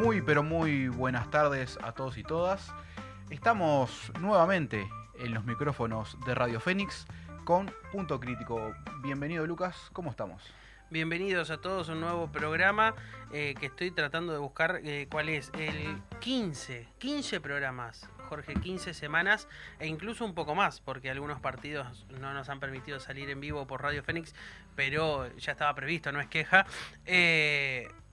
Muy pero muy buenas tardes a todos y todas. Estamos nuevamente en los micrófonos de Radio Fénix con Punto Crítico. Bienvenido, Lucas, ¿cómo estamos? Bienvenidos a todos a un nuevo programa que estoy tratando de buscar cuál es el 15 programas, Jorge, 15 semanas e incluso un poco más, porque algunos partidos no nos han permitido salir en vivo por Radio Fénix, pero ya estaba previsto, no es queja.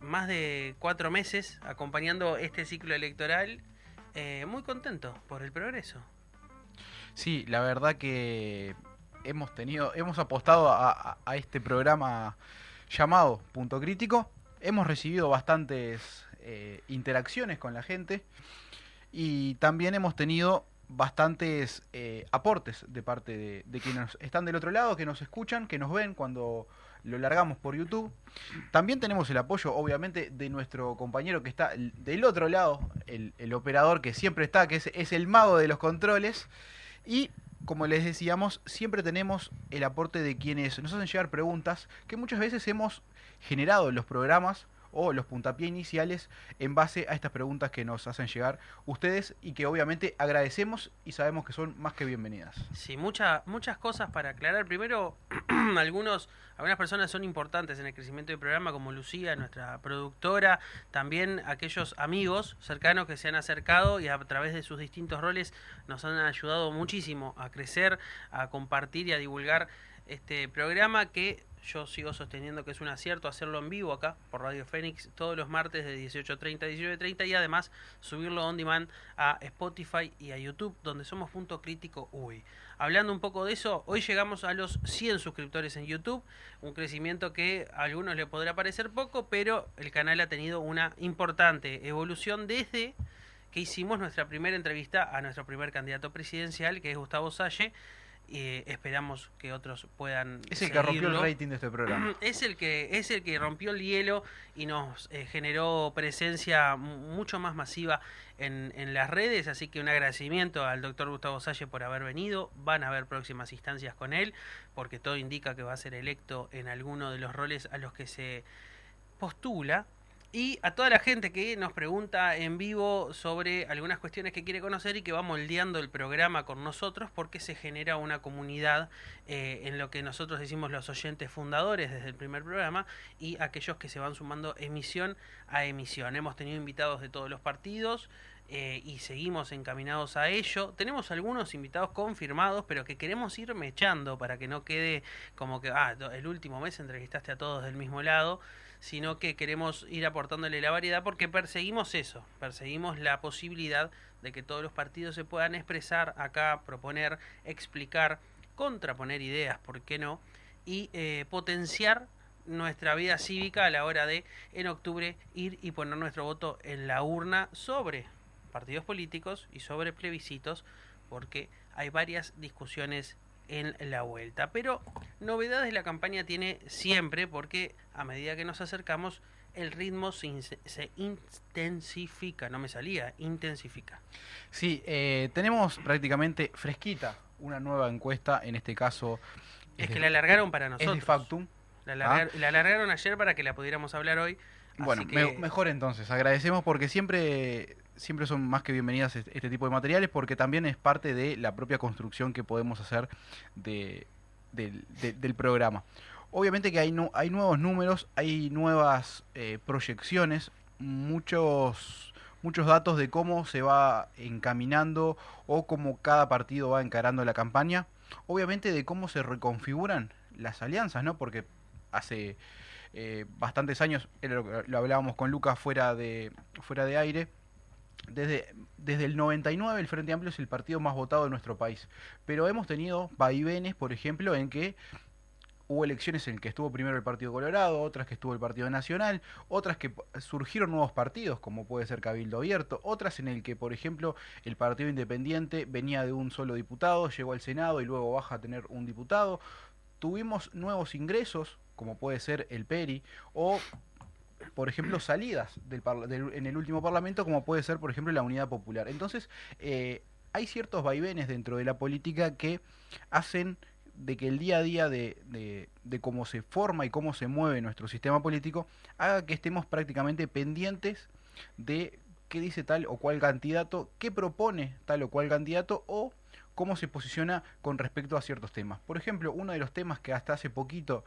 Más de 4 meses acompañando este ciclo electoral, muy contento por el progreso. Sí, la verdad que hemos apostado a este programa llamado Punto Crítico. Hemos recibido bastantes interacciones con la gente y también hemos tenido bastantes aportes de parte de quienes están del otro lado, que nos escuchan, que nos ven cuando lo largamos por YouTube. También tenemos el apoyo, obviamente, de nuestro compañero que está del otro lado, el operador que siempre está, que es el mago de los controles. Y como les decíamos, siempre tenemos el aporte de quienes nos hacen llegar preguntas que muchas veces hemos generado en los programas o los puntapiés iniciales en base a estas preguntas que nos hacen llegar ustedes y que obviamente agradecemos y sabemos que son más que bienvenidas. Sí, muchas cosas para aclarar. Primero, algunas personas son importantes en el crecimiento del programa, como Lucía, nuestra productora, también aquellos amigos cercanos que se han acercado y a través de sus distintos roles nos han ayudado muchísimo a crecer, a compartir y a divulgar este programa que yo sigo sosteniendo que es un acierto hacerlo en vivo acá por Radio Fénix todos los martes de 18:30 a 19:30 y además subirlo on demand a Spotify y a YouTube, donde somos Punto Crítico UI. Hablando un poco de eso, hoy llegamos a los 100 suscriptores en YouTube, un crecimiento que a algunos les podrá parecer poco, pero el canal ha tenido una importante evolución desde que hicimos nuestra primera entrevista a nuestro primer candidato presidencial, que es Gustavo Salle. Esperamos que otros puedan Es el seguirlo. que rompió el rating de este programa. Es el que rompió el hielo y nos generó presencia mucho más masiva en las redes, así que un agradecimiento al doctor Gustavo Salle por haber venido. Van a haber próximas instancias con él, porque todo indica que va a ser electo en alguno de los roles a los que se postula. Y a toda la gente que nos pregunta en vivo sobre algunas cuestiones que quiere conocer y que va moldeando el programa con nosotros, porque se genera una comunidad en lo que nosotros decimos los oyentes fundadores desde el primer programa y aquellos que se van sumando emisión a emisión. Hemos tenido invitados de todos los partidos y seguimos encaminados a ello. Tenemos algunos invitados confirmados, pero que queremos ir mechando para que no quede como que el último mes entrevistaste a todos del mismo lado, sino que queremos ir aportándole la variedad porque perseguimos eso, perseguimos la posibilidad de que todos los partidos se puedan expresar acá, proponer, explicar, contraponer ideas, ¿por qué no? Y potenciar nuestra vida cívica a la hora de, en octubre, ir y poner nuestro voto en la urna sobre partidos políticos y sobre plebiscitos, porque hay varias discusiones en la vuelta. Pero novedades la campaña tiene siempre, porque a medida que nos acercamos el ritmo se intensifica, intensifica. Sí, tenemos prácticamente fresquita una nueva encuesta, en este caso es que la alargaron para nosotros. Es de Factum. La alargaron ayer para que la pudiéramos hablar hoy. Bueno, mejor entonces, agradecemos porque siempre son más que bienvenidas este tipo de materiales, porque también es parte de la propia construcción que podemos hacer del programa. Obviamente que hay nuevos números, hay nuevas proyecciones, muchos datos de cómo se va encaminando o cómo cada partido va encarando la campaña. Obviamente de cómo se reconfiguran las alianzas, ¿no? Porque hace bastantes años, lo hablábamos con Lucas fuera de aire, desde el 99 el Frente Amplio es el partido más votado de nuestro país, pero hemos tenido vaivenes, por ejemplo, en que hubo elecciones en que estuvo primero el Partido Colorado, otras que estuvo el Partido Nacional, otras que surgieron nuevos partidos, como puede ser Cabildo Abierto, otras en el que, por ejemplo, el Partido Independiente venía de un solo diputado, llegó al Senado y luego baja a tener un diputado. Tuvimos nuevos ingresos, como puede ser el PERI, o por ejemplo salidas en el último parlamento, como puede ser por ejemplo la Unidad Popular. Entonces hay ciertos vaivenes dentro de la política que hacen de que el día a día de cómo se forma y cómo se mueve nuestro sistema político haga que estemos prácticamente pendientes de qué dice tal o cual candidato, qué propone tal o cual candidato o cómo se posiciona con respecto a ciertos temas. Por ejemplo, uno de los temas que hasta hace poquito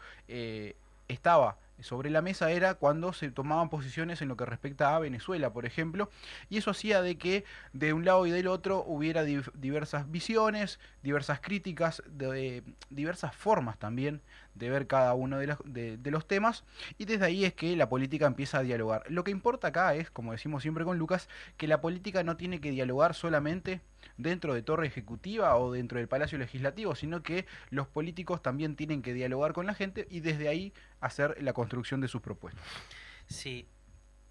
estaba sobre la mesa era cuando se tomaban posiciones en lo que respecta a Venezuela, por ejemplo, y eso hacía de que de un lado y del otro hubiera diversas visiones, diversas críticas, diversas formas también de ver cada uno de los temas, y desde ahí es que la política empieza a dialogar. Lo que importa acá es, como decimos siempre con Lucas, que la política no tiene que dialogar solamente dentro de Torre Ejecutiva o dentro del Palacio Legislativo, sino que los políticos también tienen que dialogar con la gente y desde ahí hacer la construcción de sus propuestas. Sí,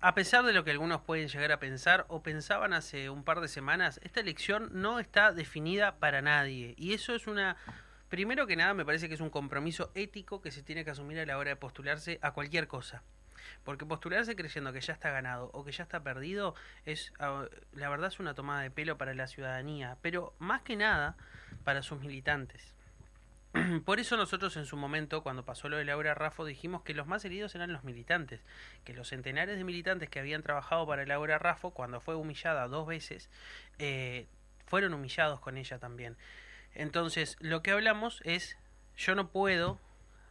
a pesar de lo que algunos pueden llegar a pensar o pensaban hace un par de semanas, esta elección no está definida para nadie. Y eso es una... Primero que nada, me parece que es un compromiso ético que se tiene que asumir a la hora de postularse a cualquier cosa. Porque postularse creyendo que ya está ganado o que ya está perdido es, la verdad, es una tomada de pelo para la ciudadanía, pero más que nada para sus militantes. Por eso nosotros en su momento, cuando pasó lo de Laura Raffo, dijimos que los más heridos eran los militantes, que los centenares de militantes que habían trabajado para Laura Raffo, cuando fue humillada 2 veces, fueron humillados con ella también. Entonces, lo que hablamos es, yo no puedo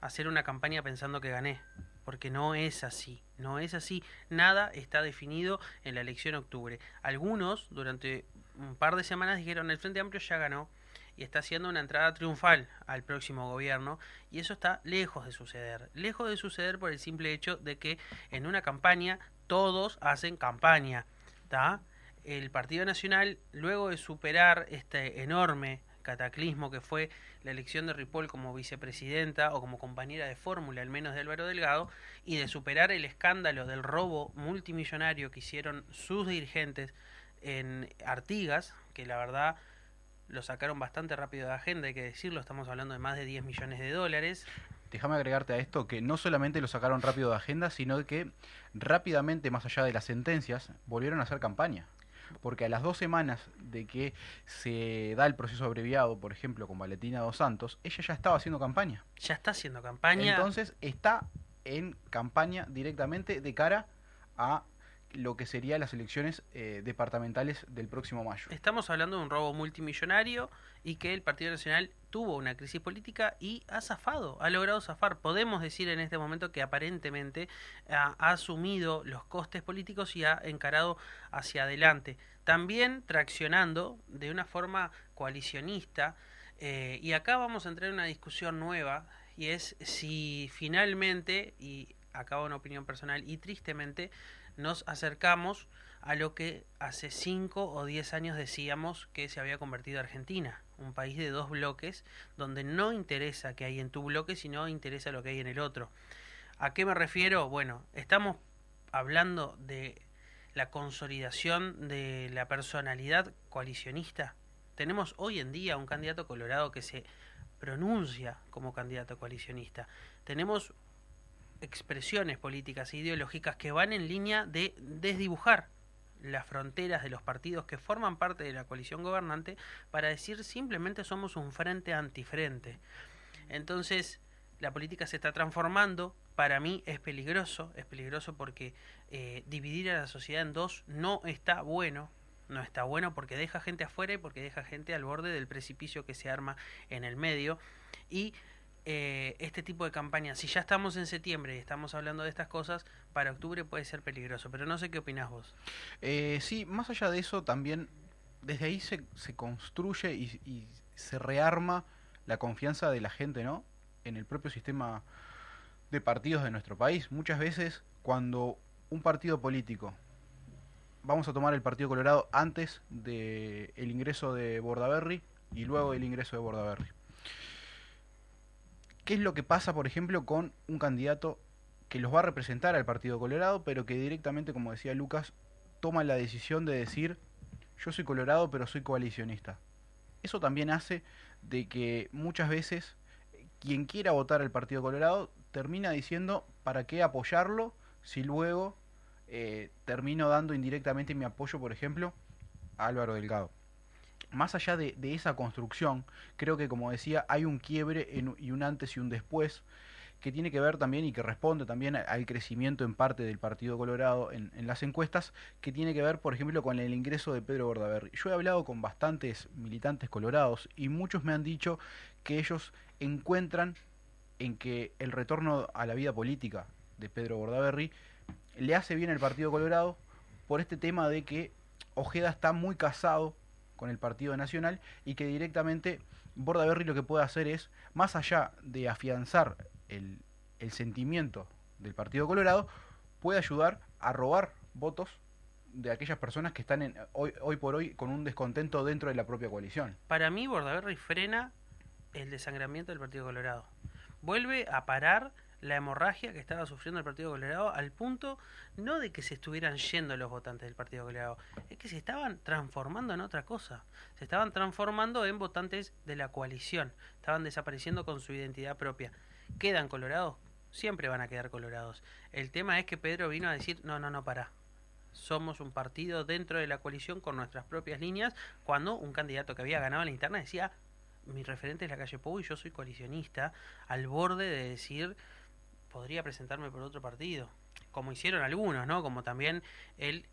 hacer una campaña pensando que gané, porque no es así, no es así, nada está definido en la elección de octubre. Algunos, durante un par de semanas, dijeron, el Frente Amplio ya ganó, y está haciendo una entrada triunfal al próximo gobierno, y eso está lejos de suceder por el simple hecho de que en una campaña todos hacen campaña, ¿tá? El Partido Nacional, luego de superar este enorme cataclismo que fue la elección de Ripoll como vicepresidenta o como compañera de fórmula, al menos de Álvaro Delgado, y de superar el escándalo del robo multimillonario que hicieron sus dirigentes en Artigas, que la verdad lo sacaron bastante rápido de agenda, hay que decirlo, estamos hablando de más de 10 millones de dólares. Déjame agregarte a esto que no solamente lo sacaron rápido de agenda, sino que rápidamente, más allá de las sentencias, volvieron a hacer campaña. Porque a las 2 semanas de que se da el proceso abreviado, por ejemplo, con Valentina Dos Santos, ella ya estaba haciendo campaña. Ya está haciendo campaña. Entonces está en campaña directamente de cara a lo que serían las elecciones departamentales del próximo mayo. Estamos hablando de un robo multimillonario y que el Partido Nacional tuvo una crisis política y ha zafado, ha logrado zafar. Podemos decir en este momento que aparentemente ha asumido los costes políticos y ha encarado hacia adelante. También traccionando de una forma coalicionista. Y acá vamos a entrar en una discusión nueva y es si finalmente, y acá una opinión personal, y tristemente, nos acercamos a lo que hace 5 o 10 años decíamos que se había convertido Argentina, un país de dos bloques, donde no interesa qué hay en tu bloque, sino interesa lo que hay en el otro. ¿A qué me refiero? Bueno, estamos hablando de la consolidación de la personalidad coalicionista. Tenemos hoy en día un candidato colorado que se pronuncia como candidato coalicionista. Tenemos expresiones políticas e ideológicas que van en línea de desdibujar las fronteras de los partidos que forman parte de la coalición gobernante para decir simplemente somos un frente antifrente. Entonces la política se está transformando. Para mí es peligroso porque dividir a la sociedad en dos no está bueno. No está bueno porque deja gente afuera y porque deja gente al borde del precipicio que se arma en el medio. Y este tipo de campaña, si ya estamos en septiembre y estamos hablando de estas cosas, para octubre puede ser peligroso, pero no sé qué opinás vos. Sí, más allá de eso, también desde ahí se construye y se rearma la confianza de la gente, ¿no? En el propio sistema de partidos de nuestro país. Muchas veces cuando un partido político, vamos a tomar el Partido Colorado antes del ingreso de Bordaberry y luego del ingreso de Bordaberry. ¿Qué es lo que pasa, por ejemplo, con un candidato que los va a representar al Partido Colorado, pero que directamente, como decía Lucas, toma la decisión de decir, yo soy colorado, pero soy coalicionista? Eso también hace de que muchas veces quien quiera votar al Partido Colorado termina diciendo, ¿para qué apoyarlo si luego termino dando indirectamente mi apoyo, por ejemplo, a Álvaro Delgado? Más allá de esa construcción, creo que, como decía, hay un quiebre y un antes y un después que tiene que ver también y que responde también al crecimiento en parte del Partido Colorado en las encuestas, que tiene que ver, por ejemplo, con el ingreso de Pedro Bordaberry. Yo he hablado con bastantes militantes colorados y muchos me han dicho que ellos encuentran en que el retorno a la vida política de Pedro Bordaberry le hace bien al Partido Colorado por este tema de que Ojeda está muy casado con el Partido Nacional y que directamente Bordaberry lo que puede hacer es, más allá de afianzar el sentimiento del Partido Colorado, puede ayudar a robar votos de aquellas personas que están hoy por hoy con un descontento dentro de la propia coalición. Para mí, Bordaberry frena el desangramiento del Partido Colorado. Vuelve a parar la hemorragia que estaba sufriendo el Partido Colorado, al punto no de que se estuvieran yendo los votantes del Partido Colorado, es que se estaban transformando en otra cosa. Se estaban transformando en votantes de la coalición. Estaban desapareciendo con su identidad propia. ¿Quedan colorados? Siempre van a quedar colorados. El tema es que Pedro vino a decir, no, pará. Somos un partido dentro de la coalición con nuestras propias líneas, cuando un candidato que había ganado en la interna decía, mi referente es la calle Pou y yo soy coalicionista, al borde de decir, podría presentarme por otro partido, como hicieron algunos, ¿no? Como también él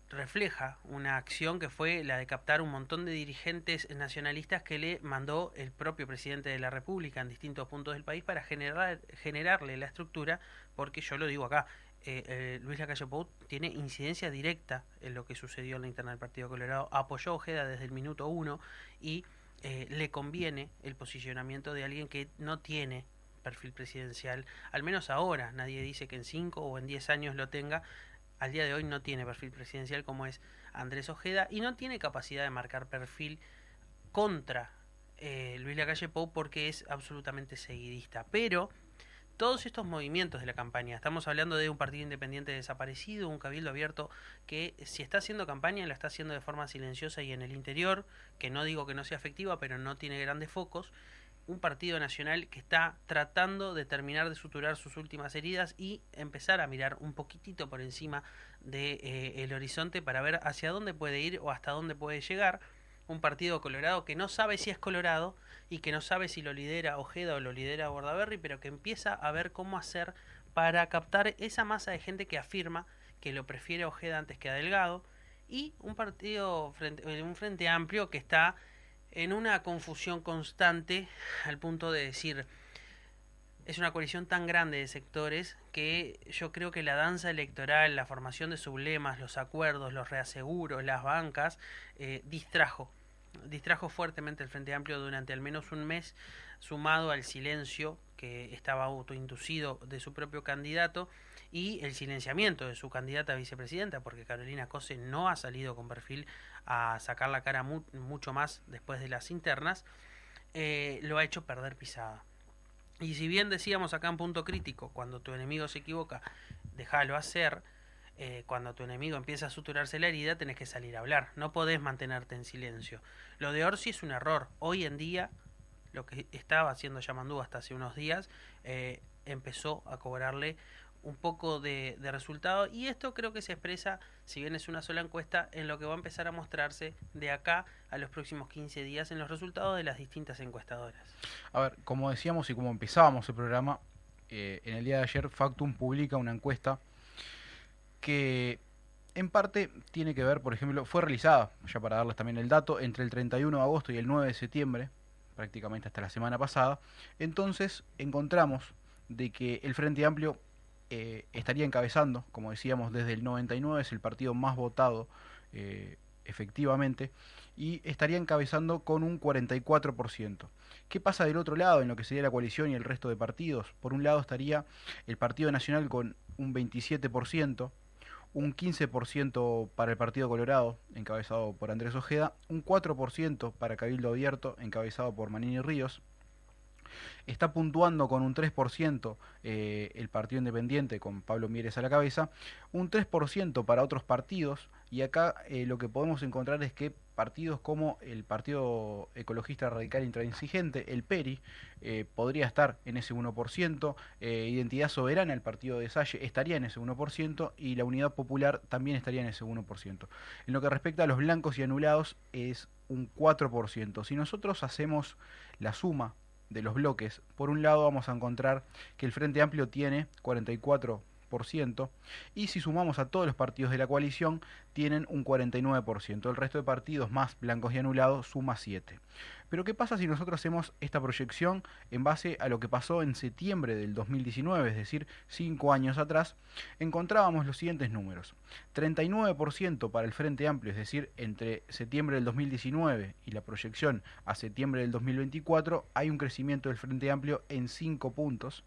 refleja una acción que fue la de captar un montón de dirigentes nacionalistas que le mandó el propio presidente de la República en distintos puntos del país para generarle la estructura, porque yo lo digo acá, Luis Lacalle Pou tiene incidencia directa en lo que sucedió en la interna del Partido Colorado, apoyó a Ojeda desde el minuto 1 y le conviene el posicionamiento de alguien que no tiene perfil presidencial, al menos ahora, nadie dice que en 5 o en 10 años lo tenga, al día de hoy no tiene perfil presidencial como es Andrés Ojeda y no tiene capacidad de marcar perfil contra Luis Lacalle Pou porque es absolutamente seguidista, pero todos estos movimientos de la campaña, estamos hablando de un partido independiente desaparecido, un cabildo abierto que si está haciendo campaña la está haciendo de forma silenciosa y en el interior, que no digo que no sea efectiva, pero no tiene grandes focos, un partido nacional que está tratando de terminar de suturar sus últimas heridas y empezar a mirar un poquitito por encima de el horizonte para ver hacia dónde puede ir o hasta dónde puede llegar. Un partido colorado que no sabe si es colorado y que no sabe si lo lidera Ojeda o lo lidera Bordaberry, pero que empieza a ver cómo hacer para captar esa masa de gente que afirma que lo prefiere a Ojeda antes que a Delgado, y un partido, un frente amplio que está en una confusión constante al punto de decir, es una coalición tan grande de sectores que yo creo que la danza electoral, la formación de sublemas, los acuerdos, los reaseguros, las bancas, distrajo fuertemente el Frente Amplio durante al menos un mes, sumado al silencio que estaba autoinducido de su propio candidato y el silenciamiento de su candidata a vicepresidenta, porque Carolina Cose no ha salido con perfil a sacar la cara mucho más después de las internas, lo ha hecho perder pisada. Y si bien decíamos acá en Punto Crítico, cuando tu enemigo se equivoca, déjalo hacer, cuando tu enemigo empieza a suturarse la herida, tenés que salir a hablar, no podés mantenerte en silencio. Lo de Orsi es un error. Hoy en día, lo que estaba haciendo Yamandú hasta hace unos días, empezó a cobrarle un poco de resultado, y esto creo que se expresa, si bien es una sola encuesta, en lo que va a empezar a mostrarse de acá a los próximos 15 días en los resultados de las distintas encuestadoras. A ver, como decíamos y como empezábamos el programa, en el día de ayer Factum publica una encuesta que en parte tiene que ver, por ejemplo, fue realizada, ya para darles también el dato, entre el 31 de agosto y el 9 de septiembre, prácticamente hasta la semana pasada. Entonces encontramos de que el Frente Amplio estaría encabezando, como decíamos, desde el 99, es el partido más votado efectivamente, y estaría encabezando con un 44%. ¿Qué pasa del otro lado en lo que sería la coalición y el resto de partidos? Por un lado estaría el Partido Nacional con un 27%, un 15% para el Partido Colorado, encabezado por Andrés Ojeda, un 4% para Cabildo Abierto, encabezado por Manini Ríos. Está puntuando con un 3% el Partido Independiente, con Pablo Mieres a la cabeza, un 3% para otros partidos, y acá lo que podemos encontrar es que partidos como el Partido Ecologista Radical Intransigente, el PERI, podría estar en ese 1%, Identidad Soberana, el partido de Salle, estaría en ese 1%, y la Unidad Popular también estaría en ese 1%. En lo que respecta a los blancos y anulados, es un 4%. Si nosotros hacemos la suma de los bloques, por un lado vamos a encontrar que el Frente Amplio tiene 44%, y si sumamos a todos los partidos de la coalición tienen un 49%. El resto de partidos más blancos y anulados suma 7. Pero ¿qué pasa si nosotros hacemos esta proyección en base a lo que pasó en septiembre del 2019, es decir, 5 años atrás? Encontrábamos los siguientes números: 39% para el Frente Amplio, es decir, entre septiembre del 2019 y la proyección a septiembre del 2024 hay un crecimiento del Frente Amplio en 5 puntos.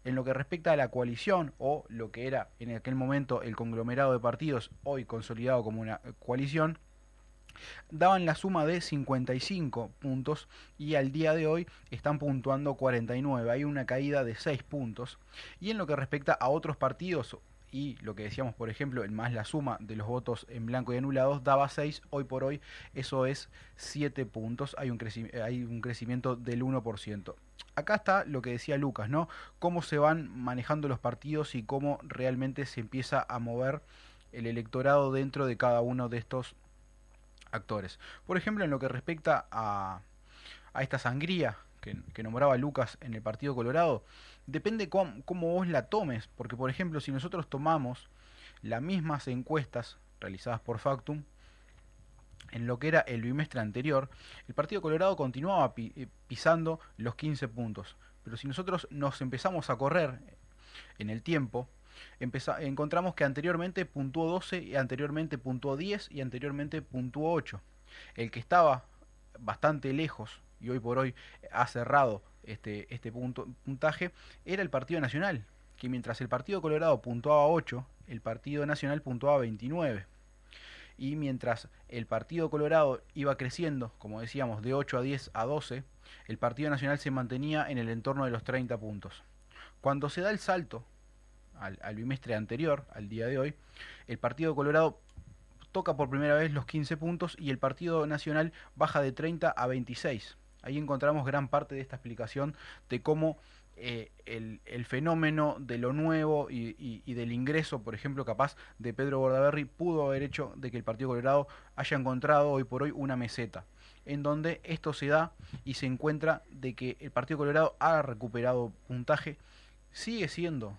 En lo que respecta a la coalición, o lo que era en aquel momento el conglomerado de partidos, hoy consolidado como una coalición, daban la suma de 55 puntos y al día de hoy están puntuando 49. Hay una caída de 6 puntos. Y en lo que respecta a otros partidos, y lo que decíamos, por ejemplo, el más la suma de los votos en blanco y anulados daba 6, hoy por hoy eso es 7 puntos, hay un crecimiento del 1%. Acá está lo que decía Lucas, ¿no? Cómo se van manejando los partidos y cómo realmente se empieza a mover el electorado dentro de cada uno de estos actores. Por ejemplo, en lo que respecta a esta sangría que nombraba Lucas en el Partido Colorado, depende cómo vos la tomes, porque por ejemplo, si nosotros tomamos las mismas encuestas realizadas por Factum, en lo que era el bimestre anterior, el Partido Colorado continuaba pisando los 15 puntos. Pero si nosotros nos empezamos a correr en el tiempo, encontramos que anteriormente puntuó 12, y anteriormente puntuó 10 y anteriormente puntuó 8. El que estaba bastante lejos y hoy por hoy ha cerrado este puntaje era el Partido Nacional, que mientras el Partido Colorado puntuaba 8, el Partido Nacional puntuaba 29. Y mientras el Partido Colorado iba creciendo, como decíamos, de 8 a 10 a 12, el Partido Nacional se mantenía en el entorno de los 30 puntos. Cuando se da el salto al bimestre anterior, al día de hoy, el Partido Colorado toca por primera vez los 15 puntos y el Partido Nacional baja de 30 a 26. Ahí encontramos gran parte de esta explicación de cómo el fenómeno de lo nuevo y del ingreso, por ejemplo, capaz de Pedro Bordaberry, pudo haber hecho de que el Partido Colorado haya encontrado hoy por hoy una meseta, en donde esto se da y se encuentra de que el Partido Colorado ha recuperado puntaje, sigue siendo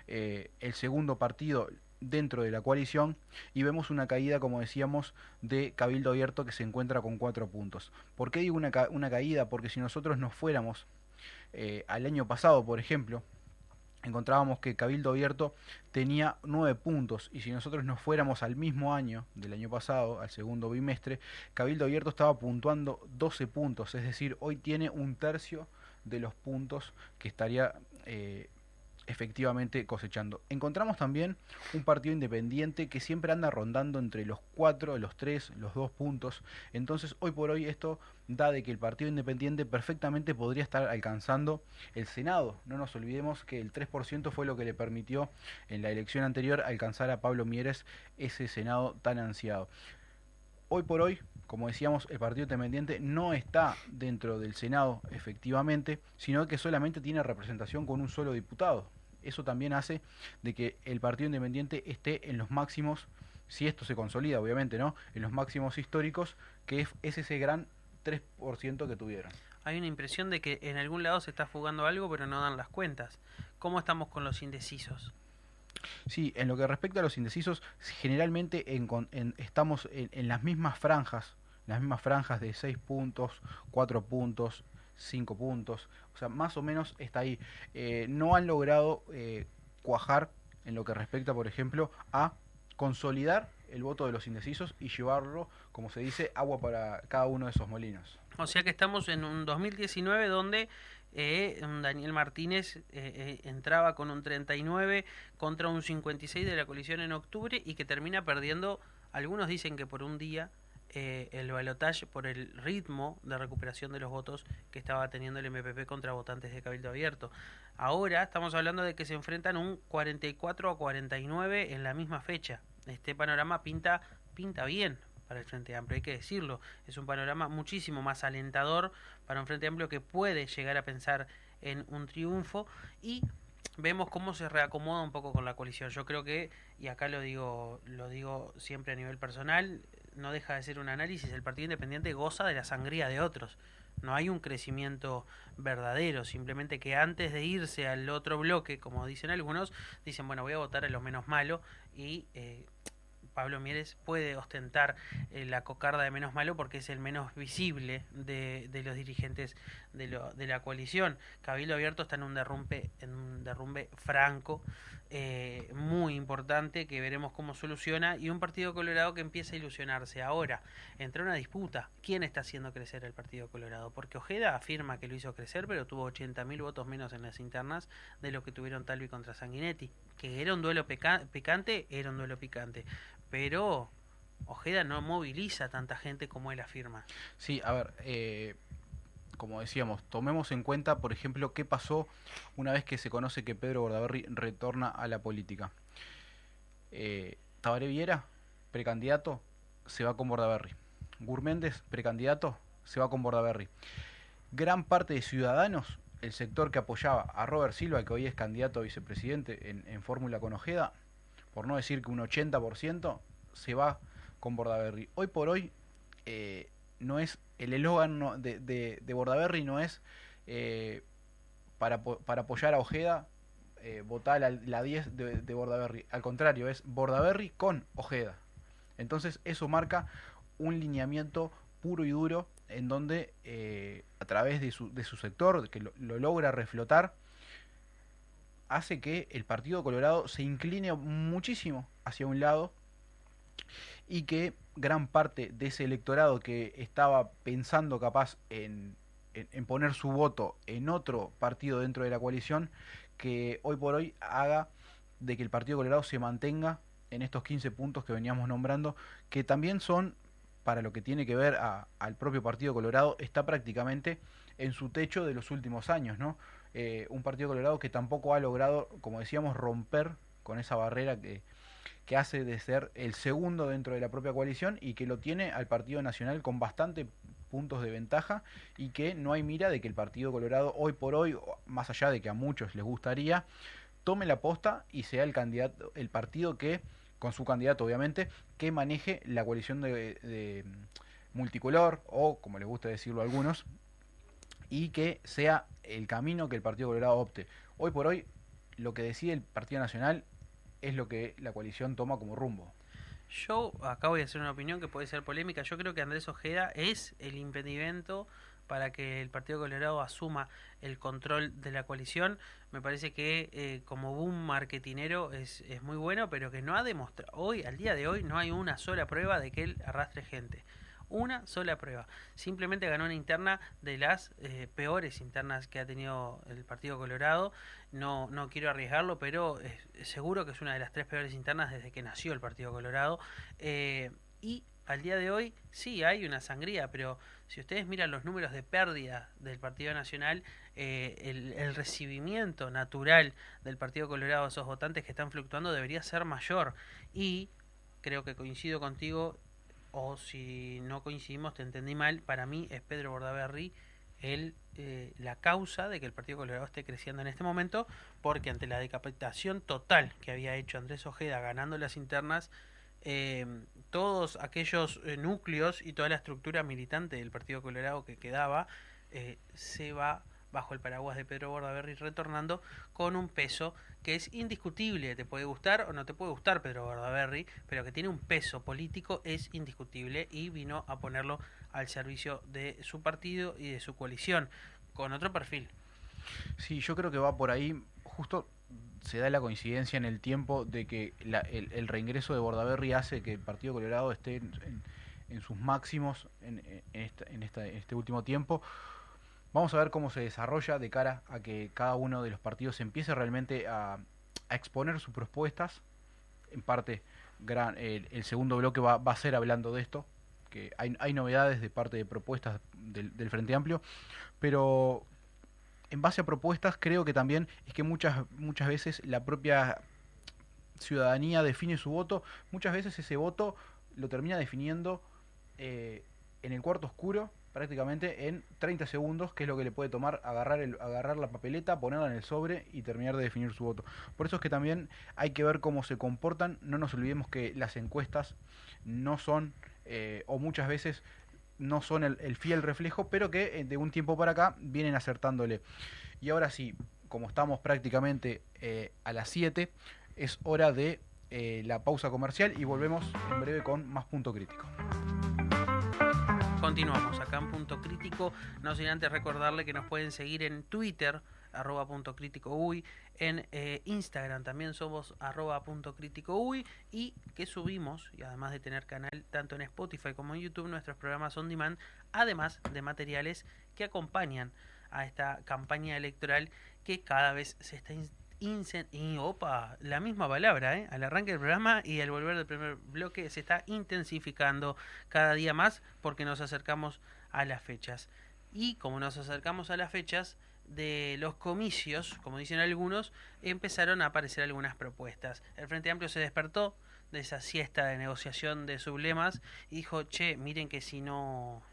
el segundo partido dentro de la coalición, y vemos una caída, como decíamos, de Cabildo Abierto, que se encuentra con 4 puntos. ¿Por qué digo una caída? Porque si nosotros nos fuéramos al año pasado, por ejemplo, encontrábamos que Cabildo Abierto tenía 9 puntos, y si nosotros nos fuéramos al mismo año del año pasado, al segundo bimestre, Cabildo Abierto estaba puntuando 12 puntos, es decir, hoy tiene un tercio de los puntos que estaría efectivamente cosechando. Encontramos también un partido independiente que siempre anda rondando entre los 4, los 3, los 2 puntos. Entonces hoy por hoy esto da de que el partido independiente perfectamente podría estar alcanzando el Senado. No nos olvidemos que el 3% fue lo que le permitió en la elección anterior alcanzar a Pablo Mieres ese Senado tan ansiado. Hoy por hoy, como decíamos, el Partido Independiente no está dentro del Senado efectivamente, sino que solamente tiene representación con un solo diputado. Eso también hace de que el Partido Independiente esté en los máximos, si esto se consolida obviamente, ¿no? En los máximos históricos, que es ese gran 3% que tuvieron. Hay una impresión de que en algún lado se está fugando algo, pero no dan las cuentas. ¿Cómo estamos con los indecisos? Sí, en lo que respecta a los indecisos, generalmente estamos en las mismas franjas de 6 puntos, 4 puntos, 5 puntos, o sea, más o menos está ahí. No han logrado cuajar en lo que respecta, por ejemplo, a consolidar el voto de los indecisos y llevarlo, como se dice, agua para cada uno de esos molinos. O sea que estamos en un 2019 donde Daniel Martínez entraba con un 39 contra un 56 de la coalición en octubre, y que termina perdiendo, algunos dicen que por un día, el balotaje por el ritmo de recuperación de los votos que estaba teniendo el MPP contra votantes de Cabildo Abierto. Ahora estamos hablando de que se enfrentan un 44 a 49 en la misma fecha. Este panorama pinta bien para el Frente Amplio, hay que decirlo. Es un panorama muchísimo más alentador para un Frente Amplio que puede llegar a pensar en un triunfo, y vemos cómo se reacomoda un poco con la coalición. Yo creo que, y acá lo digo siempre a nivel personal, no deja de ser un análisis, el Partido Independiente goza de la sangría de otros. no hay un crecimiento verdadero, simplemente que antes de irse al otro bloque, como dicen algunos, dicen, bueno, voy a votar a lo menos malo y Pablo Mieres puede ostentar la cocarda de menos malo porque es el menos visible de los dirigentes de la coalición. Cabildo Abierto está en un derrumbe franco, muy importante, que veremos cómo soluciona, y un Partido Colorado que empieza a ilusionarse. Ahora, entra una disputa. ¿Quién está haciendo crecer el Partido Colorado? Porque Ojeda afirma que lo hizo crecer, pero tuvo 80.000 votos menos en las internas de lo que tuvieron Talvi contra Sanguinetti. Que era un duelo picante, era un duelo picante, pero Ojeda no moviliza tanta gente como él afirma. Sí, a ver, como decíamos, tomemos en cuenta, por ejemplo, qué pasó una vez que se conoce que Pedro Bordaberry retorna a la política. Tabaré Viera, precandidato, se va con Bordaberry. Gurméndez, precandidato, se va con Bordaberry. Gran parte de Ciudadanos, el sector que apoyaba a Robert Silva, que hoy es candidato a vicepresidente en fórmula con Ojeda, por no decir que un 80%, se va con Bordaberry. Hoy por hoy, no es el eslogan de Bordaberry, no es para apoyar a Ojeda, votar la 10 de Bordaberry. Al contrario, es Bordaberry con Ojeda. Entonces eso marca un lineamiento puro y duro en donde a través de su sector, que lo logra reflotar, hace que el Partido Colorado se incline muchísimo hacia un lado y que gran parte de ese electorado que estaba pensando capaz en poner su voto en otro partido dentro de la coalición, que hoy por hoy haga de que el Partido Colorado se mantenga en estos 15 puntos que veníamos nombrando, que también son, para lo que tiene que ver al propio Partido Colorado, está prácticamente en su techo de los últimos años, ¿no? Un Partido Colorado que tampoco ha logrado, como decíamos, romper con esa barrera que hace de ser el segundo dentro de la propia coalición y que lo tiene al Partido Nacional con bastante puntos de ventaja, y que no hay mira de que el Partido Colorado hoy por hoy, más allá de que a muchos les gustaría, tome la posta y sea el candidato, el partido que, con su candidato obviamente, que maneje la coalición de multicolor, o como les gusta decirlo a algunos, y que sea el camino que el Partido Colorado opte. Hoy por hoy, lo que decide el Partido Nacional es lo que la coalición toma como rumbo. Yo acá voy a hacer una opinión que puede ser polémica. Yo creo que Andrés Ojeda es el impedimento para que el Partido Colorado asuma el control de la coalición. Me parece que como boom marketinero es muy bueno, pero que no ha demostrado, hoy, al día de hoy, no hay una sola prueba de que él arrastre gente. Una sola prueba. Simplemente ganó una interna de las peores internas que ha tenido el Partido Colorado. No quiero arriesgarlo, pero seguro que es una de las tres peores internas desde que nació el Partido Colorado. Y al día de hoy sí hay una sangría, pero si ustedes miran los números de pérdida del Partido Nacional, el recibimiento natural del Partido Colorado a esos votantes que están fluctuando debería ser mayor. Y creo que coincido contigo, o si no coincidimos te entendí mal, para mí es Pedro Bordaberry la causa de que el Partido Colorado esté creciendo en este momento, porque ante la decapitación total que había hecho Andrés Ojeda ganando las internas, todos aquellos núcleos y toda la estructura militante del Partido Colorado que quedaba se va bajo el paraguas de Pedro Bordaberry, retornando con un peso que es indiscutible. Te puede gustar o no te puede gustar Pedro Bordaberry, pero que tiene un peso político es indiscutible, y vino a ponerlo al servicio de su partido y de su coalición con otro perfil. Sí, yo creo que va por ahí. Justo se da la coincidencia en el tiempo de que el reingreso de Bordaberry hace que el Partido Colorado esté en sus máximos en este último tiempo. Vamos a ver cómo se desarrolla de cara a que cada uno de los partidos empiece realmente a exponer sus propuestas. En parte, el segundo bloque va a ser hablando de esto, que hay novedades de parte de propuestas del Frente Amplio, pero en base a propuestas creo que también es que muchas veces la propia ciudadanía define su voto. Muchas veces ese voto lo termina definiendo en el cuarto oscuro, prácticamente en 30 segundos, que es lo que le puede tomar agarrar la papeleta, ponerla en el sobre y terminar de definir su voto. Por eso es que también hay que ver cómo se comportan. No nos olvidemos que las encuestas no son, o muchas veces no son el fiel reflejo, pero que de un tiempo para acá vienen acertándole. Y ahora sí, como estamos prácticamente a las 7, es hora de la pausa comercial y volvemos en breve con más punto crítico. Continuamos acá en Punto Crítico, no sin antes recordarle que nos pueden seguir en Twitter, @punto crítico uy, en Instagram también somos @punto crítico uy, y que subimos, y además de tener canal tanto en Spotify como en YouTube, nuestros programas on demand, además de materiales que acompañan a esta campaña electoral que cada vez se está la misma palabra, al arranque del programa y al volver del primer bloque se está intensificando cada día más porque nos acercamos a las fechas. Y como nos acercamos a las fechas de los comicios, como dicen algunos, empezaron a aparecer algunas propuestas. El Frente Amplio se despertó de esa siesta de negociación de sublemas y dijo, che, miren que si no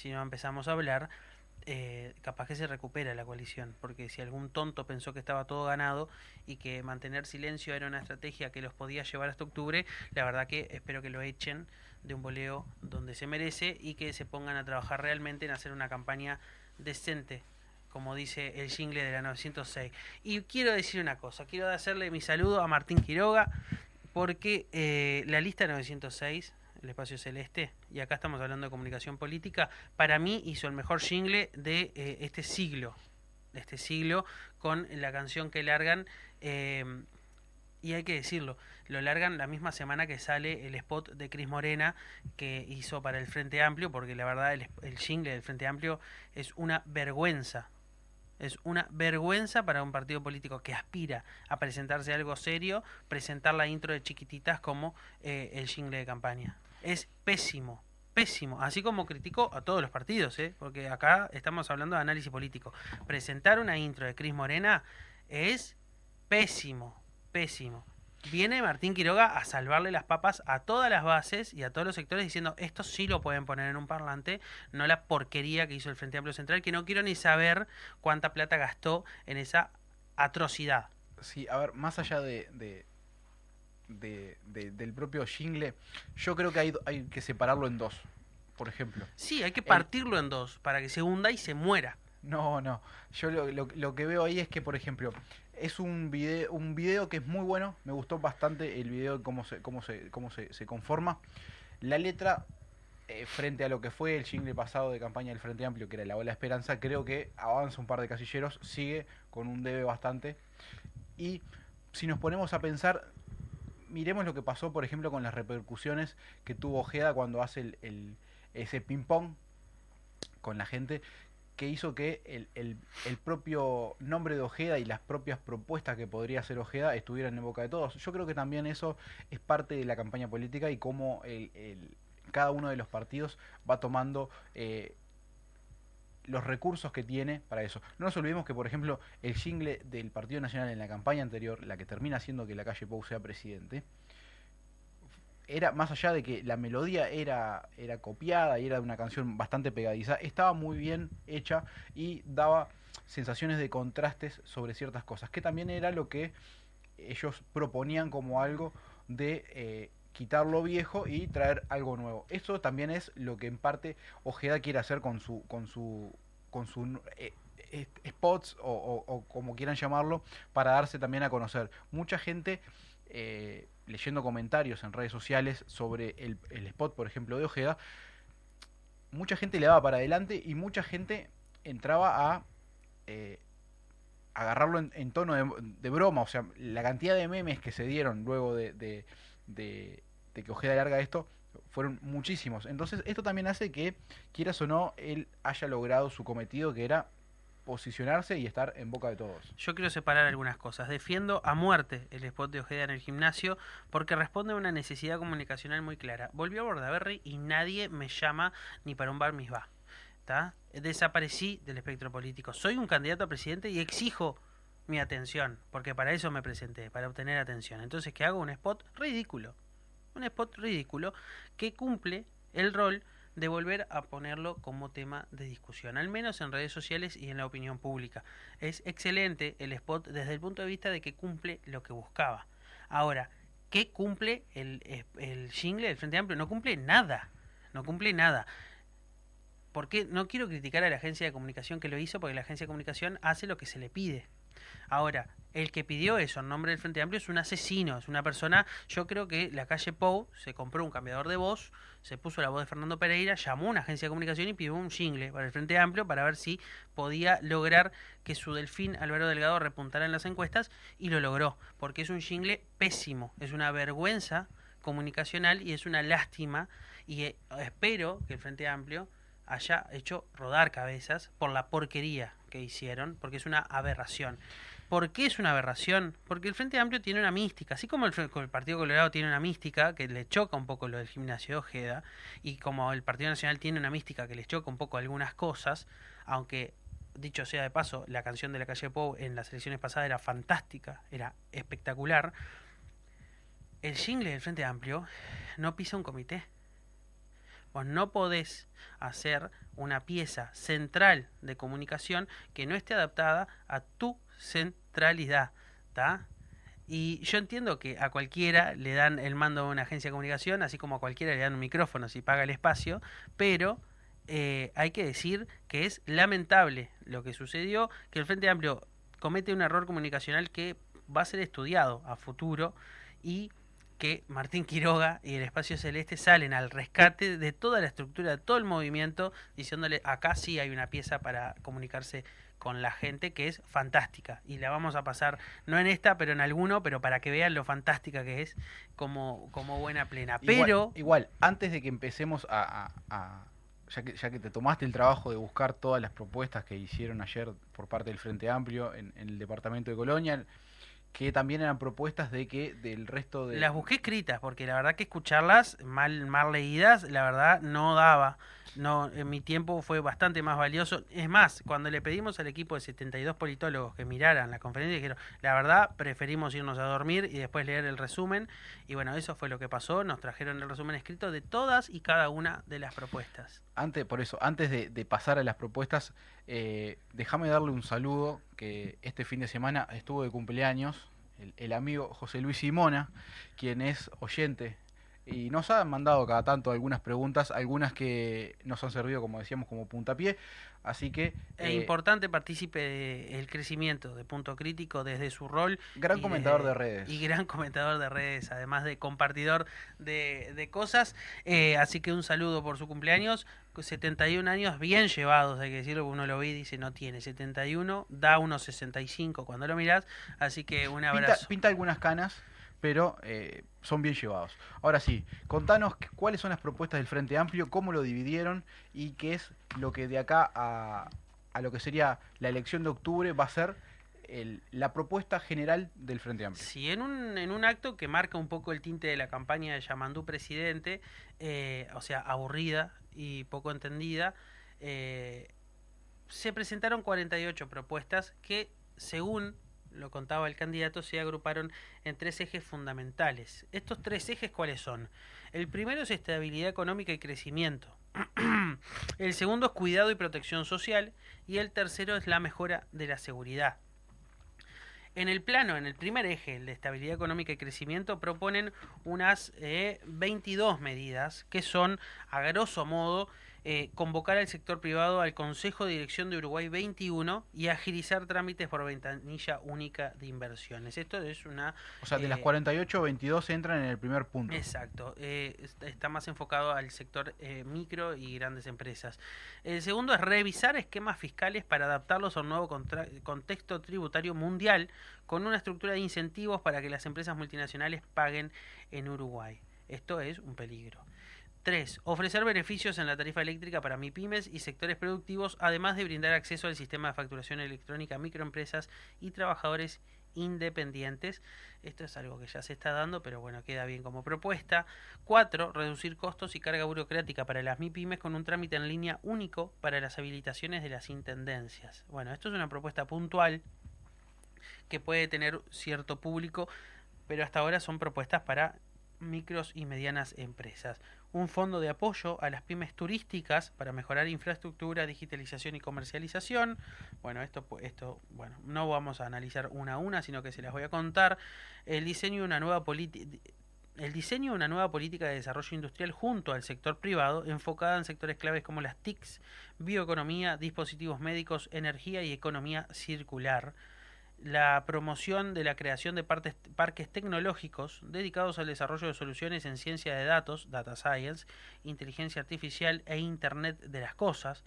empezamos a hablar, capaz que se recupera la coalición, porque si algún tonto pensó que estaba todo ganado y que mantener silencio era una estrategia que los podía llevar hasta octubre, la verdad que espero que lo echen de un boleo donde se merece y que se pongan a trabajar realmente en hacer una campaña decente, como dice el jingle de la 906. Y quiero decir una cosa, quiero hacerle mi saludo a Martín Quiroga, porque la lista 906, el espacio celeste, y acá estamos hablando de comunicación política, para mí hizo el mejor jingle de este siglo, con la canción que largan, y hay que decirlo, lo largan la misma semana que sale el spot de Cris Morena que hizo para el Frente Amplio, porque la verdad el jingle del Frente Amplio es una vergüenza. Es una vergüenza para un partido político que aspira a presentarse algo serio, presentar la intro de Chiquititas como el jingle de campaña. Es pésimo, pésimo. Así como criticó a todos los partidos, porque acá estamos hablando de análisis político. Presentar una intro de Cris Morena es pésimo, pésimo. Viene Martín Quiroga a salvarle las papas a todas las bases y a todos los sectores diciendo esto sí lo pueden poner en un parlante, no la porquería que hizo el Frente Amplio Central, que no quiero ni saber cuánta plata gastó en esa atrocidad. Sí, a ver, más allá del propio jingle, yo creo que hay que separarlo en dos, por ejemplo. Sí, hay que partirlo en dos para que se hunda y se muera. No, yo lo que veo ahí es que, por ejemplo, es un video que es muy bueno, me gustó bastante el video, se conforma. La letra, frente a lo que fue el jingle pasado de campaña del Frente Amplio, que era La Ola Esperanza, creo que avanza un par de casilleros, sigue con un debe bastante. Y si nos ponemos a pensar, miremos lo que pasó, por ejemplo, con las repercusiones que tuvo Ojeda cuando hace ese ping-pong con la gente, que hizo que el propio nombre de Ojeda y las propias propuestas que podría hacer Ojeda estuvieran en boca de todos. Yo creo que también eso es parte de la campaña política y cómo cada uno de los partidos va tomando los recursos que tiene para eso. No nos olvidemos que, por ejemplo, el jingle del Partido Nacional en la campaña anterior, la que termina haciendo que Lacalle Pou sea presidente, era, más allá de que la melodía era copiada y era una canción bastante pegadiza, estaba muy bien hecha y daba sensaciones de contrastes sobre ciertas cosas, que también era lo que ellos proponían como algo de quitar lo viejo y traer algo nuevo. Eso también es lo que en parte Ojeda quiere hacer con su spots o como quieran llamarlo, para darse también a conocer. Mucha gente leyendo comentarios en redes sociales sobre el spot, por ejemplo, de Ojeda, mucha gente le daba para adelante y mucha gente entraba a agarrarlo en tono de broma. O sea, la cantidad de memes que se dieron luego de que Ojeda larga esto fueron muchísimos. Entonces esto también hace que, quieras o no, él haya logrado su cometido, que era posicionarse y estar en boca de todos. Yo quiero separar algunas cosas. Defiendo a muerte el spot de Ojeda en el gimnasio porque responde a una necesidad comunicacional muy clara. Volvió a Bordaberry y nadie me llama ni para un bar mitzvah. ¿Tá? Desaparecí del espectro político. Soy un candidato a presidente y exijo mi atención, porque para eso me presenté, para obtener atención. Entonces, ¿qué hago? Un spot ridículo. Un spot ridículo que cumple el rol de volver a ponerlo como tema de discusión, al menos en redes sociales y en la opinión pública. Es excelente el spot desde el punto de vista de que cumple lo que buscaba. Ahora, ¿qué cumple el jingle del Frente Amplio? No cumple nada, no cumple nada. porque no quiero criticar a la agencia de comunicación que lo hizo, porque la agencia de comunicación hace lo que se le pide. Ahora, el que pidió eso en nombre del Frente Amplio es un asesino, es una persona. Yo creo que la calle Pou se compró un cambiador de voz, se puso la voz de Fernando Pereira, llamó a una agencia de comunicación y pidió un jingle para el Frente Amplio para ver si podía lograr que su delfín Álvaro Delgado repuntara en las encuestas, y lo logró, porque es un jingle pésimo, es una vergüenza comunicacional y es una lástima, y espero que el Frente Amplio haya hecho rodar cabezas por la porquería que hicieron, porque es una aberración. ¿Por qué es una aberración? Porque el Frente Amplio tiene una mística, así como el Partido Colorado tiene una mística que le choca un poco lo del gimnasio de Ojeda, y como el Partido Nacional tiene una mística que les choca un poco algunas cosas, aunque dicho sea de paso, la canción de la calle Pou en las elecciones pasadas era fantástica, era espectacular. El jingle del Frente Amplio no pisa un comité. Vos no podés hacer una pieza central de comunicación que no esté adaptada a tu centralidad, ¿tá? Y yo entiendo que a cualquiera le dan el mando de una agencia de comunicación, así como a cualquiera le dan un micrófono si paga el espacio, pero hay que decir que es lamentable lo que sucedió, que el Frente Amplio comete un error comunicacional que va a ser estudiado a futuro, y que Martín Quiroga y el Espacio Celeste salen al rescate de toda la estructura, de todo el movimiento, diciéndole acá sí hay una pieza para comunicarse con la gente que es fantástica, y la vamos a pasar, no en esta, pero en alguno, pero para que vean lo fantástica que es como buena plena. Pero igual antes de que empecemos ya que te tomaste el trabajo de buscar todas las propuestas que hicieron ayer por parte del Frente Amplio en el departamento de Colonia, que también eran propuestas de que del resto de... las busqué escritas, porque la verdad que escucharlas mal leídas, la verdad no daba. No, en mi tiempo fue bastante más valioso. Es más, cuando le pedimos al equipo de 72 politólogos que miraran la conferencia, dijeron, la verdad, preferimos irnos a dormir y después leer el resumen. Y bueno, eso fue lo que pasó. Nos trajeron el resumen escrito de todas y cada una de las propuestas. Antes de pasar a las propuestas, déjame darle un saludo, que este fin de semana estuvo de cumpleaños el amigo José Luis Simona, quien es oyente y nos ha mandado cada tanto algunas preguntas, algunas que nos han servido, como decíamos, como puntapié, así que... Es importante partícipe del crecimiento de Punto Crítico desde su rol. Gran comentador de redes. Y gran comentador de redes, además de compartidor de cosas. Así que un saludo por su cumpleaños. 71 años bien llevados, hay que decirlo, uno lo ve y dice no tiene 71, da unos 65 cuando lo mirás, así que un abrazo. Pinta algunas canas, pero son bien llevados. Ahora sí, contanos cuáles son las propuestas del Frente Amplio, cómo lo dividieron y qué es lo que de acá a lo que sería la elección de octubre va a ser la propuesta general del Frente Amplio. Sí, en un acto que marca un poco el tinte de la campaña de Yamandú presidente, o sea, aburrida y poco entendida, se presentaron 48 propuestas que, según lo contaba el candidato, se agruparon en 3 ejes fundamentales. ¿Estos 3 ejes cuáles son? El primero es estabilidad económica y crecimiento. El segundo es cuidado y protección social. Y el tercero es la mejora de la seguridad. En el primer eje, el de estabilidad económica y crecimiento, proponen unas 22 medidas que son, a grosso modo, convocar al sector privado al Consejo de Dirección de Uruguay 21 y agilizar trámites por ventanilla única de inversiones. Esto es una... O sea, de las 48, 22 entran en el primer punto. Exacto. Está más enfocado al sector micro y grandes empresas. El segundo es revisar esquemas fiscales para adaptarlos a un nuevo contexto tributario mundial, con una estructura de incentivos para que las empresas multinacionales paguen en Uruguay. Esto es un peligro. 3. Ofrecer beneficios en la tarifa eléctrica para MIPYMES y sectores productivos, además de brindar acceso al sistema de facturación electrónica a microempresas y trabajadores independientes. Esto es algo que ya se está dando, pero bueno, queda bien como propuesta. 4. Reducir costos y carga burocrática para las MIPYMES con un trámite en línea único para las habilitaciones de las intendencias. Bueno, esto es una propuesta puntual que puede tener cierto público, pero hasta ahora son propuestas para micros y medianas empresas. Un fondo de apoyo a las pymes turísticas para mejorar infraestructura, digitalización y comercialización. Bueno, esto no vamos a analizar una a una, sino que se las voy a contar. El diseño de una nueva el diseño de una nueva política de desarrollo industrial junto al sector privado, enfocada en sectores claves como las TICs, bioeconomía, dispositivos médicos, energía y economía circular, la promoción de la creación de parques tecnológicos dedicados al desarrollo de soluciones en ciencia de datos, data science, inteligencia artificial e Internet de las cosas,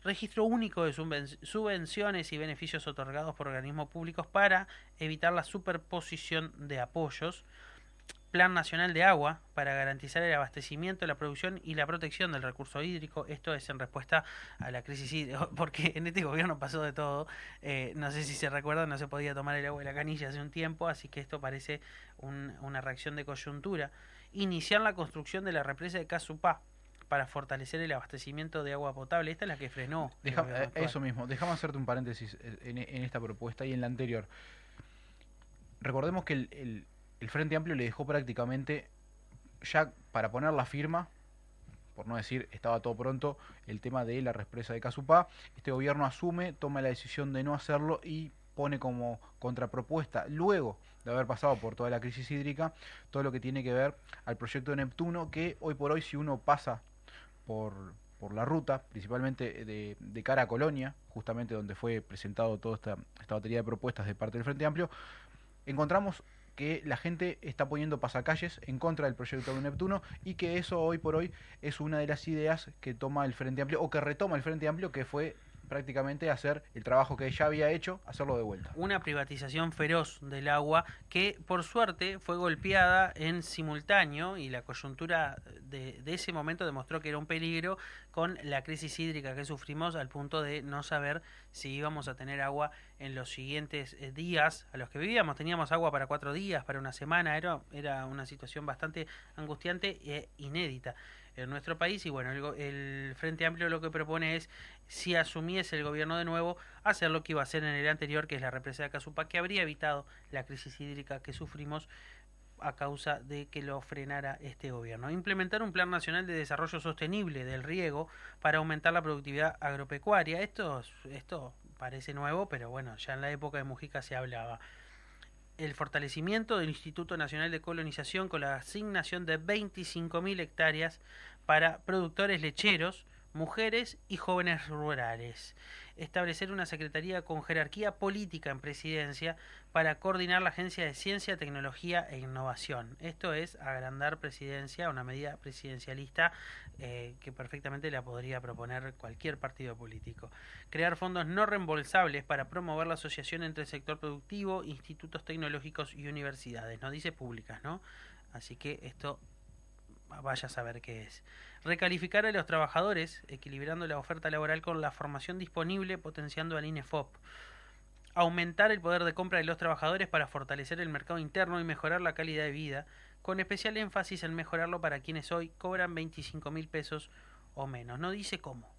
registro único de subvenciones y beneficios otorgados por organismos públicos para evitar la superposición de apoyos, Plan Nacional de Agua para garantizar el abastecimiento, la producción y la protección del recurso hídrico. Esto es en respuesta a la crisis hídrica, porque en este gobierno pasó de todo. No sé si se recuerdan, no se podía tomar el agua de la canilla hace un tiempo, así que esto parece una reacción de coyuntura. Iniciar la construcción de la represa de Casupá para fortalecer el abastecimiento de agua potable. Esta es la que frenó. Eso mismo, déjame hacerte un paréntesis en esta propuesta y en la anterior. Recordemos que el Frente Amplio le dejó prácticamente, ya para poner la firma, por no decir estaba todo pronto, el tema de la represa de Casupá. Este gobierno asume, toma la decisión de no hacerlo y pone como contrapropuesta, luego de haber pasado por toda la crisis hídrica, todo lo que tiene que ver al proyecto de Neptuno, que hoy por hoy, si uno pasa por la ruta, principalmente de cara a Colonia, justamente donde fue presentado toda esta batería de propuestas de parte del Frente Amplio, encontramos que la gente está poniendo pasacalles en contra del proyecto de Neptuno y que eso hoy por hoy es una de las ideas que toma el Frente Amplio, o que retoma el Frente Amplio, que fue prácticamente hacer el trabajo que ya había hecho, hacerlo de vuelta. Una privatización feroz del agua que por suerte fue golpeada en simultáneo, y la coyuntura de ese momento demostró que era un peligro, con la crisis hídrica que sufrimos, al punto de no saber si íbamos a tener agua en los siguientes días a los que vivíamos. Teníamos agua para 4 días, para una semana, era una situación bastante angustiante e inédita en nuestro país. Y bueno, el Frente Amplio lo que propone es, si asumiese el gobierno de nuevo, hacer lo que iba a hacer en el anterior, que es la represa de Casupá, que habría evitado la crisis hídrica que sufrimos a causa de que lo frenara este gobierno. Implementar un plan nacional de desarrollo sostenible del riego para aumentar la productividad agropecuaria. Esto parece nuevo, pero bueno, ya en la época de Mujica se hablaba. El fortalecimiento del Instituto Nacional de Colonización con la asignación de 25.000 hectáreas para productores lecheros, mujeres y jóvenes rurales. Establecer una secretaría con jerarquía política en presidencia para coordinar la Agencia de Ciencia, Tecnología e Innovación. Esto es agrandar presidencia, una medida presidencialista que perfectamente la podría proponer cualquier partido político. Crear fondos no reembolsables para promover la asociación entre el sector productivo, institutos tecnológicos y universidades. No dice públicas, ¿no? Así que esto vaya a saber qué es. Recalificar a los trabajadores, equilibrando la oferta laboral con la formación disponible, potenciando al INEFOP. Aumentar el poder de compra de los trabajadores para fortalecer el mercado interno y mejorar la calidad de vida, con especial énfasis en mejorarlo para quienes hoy cobran 25.000 pesos o menos. No dice cómo,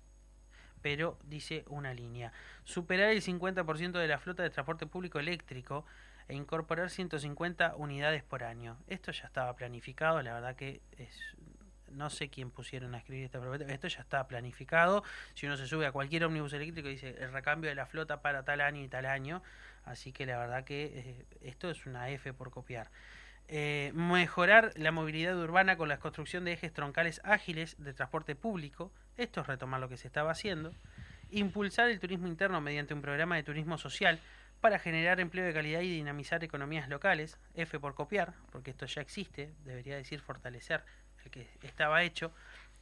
pero dice una línea. Superar el 50% de la flota de transporte público eléctrico e incorporar 150 unidades por año. Esto ya estaba planificado, la verdad que no sé quién pusieron a escribir esta propuesta. Esto ya está planificado. Si uno se sube a cualquier ómnibus eléctrico, dice el recambio de la flota para tal año y tal año. Así que la verdad que esto es una F por copiar. Mejorar la movilidad urbana con la construcción de ejes troncales ágiles de transporte público. Esto es retomar lo que se estaba haciendo. Impulsar el turismo interno mediante un programa de turismo social para generar empleo de calidad y dinamizar economías locales. F por copiar, porque esto ya existe. Debería decir fortalecer el que estaba hecho.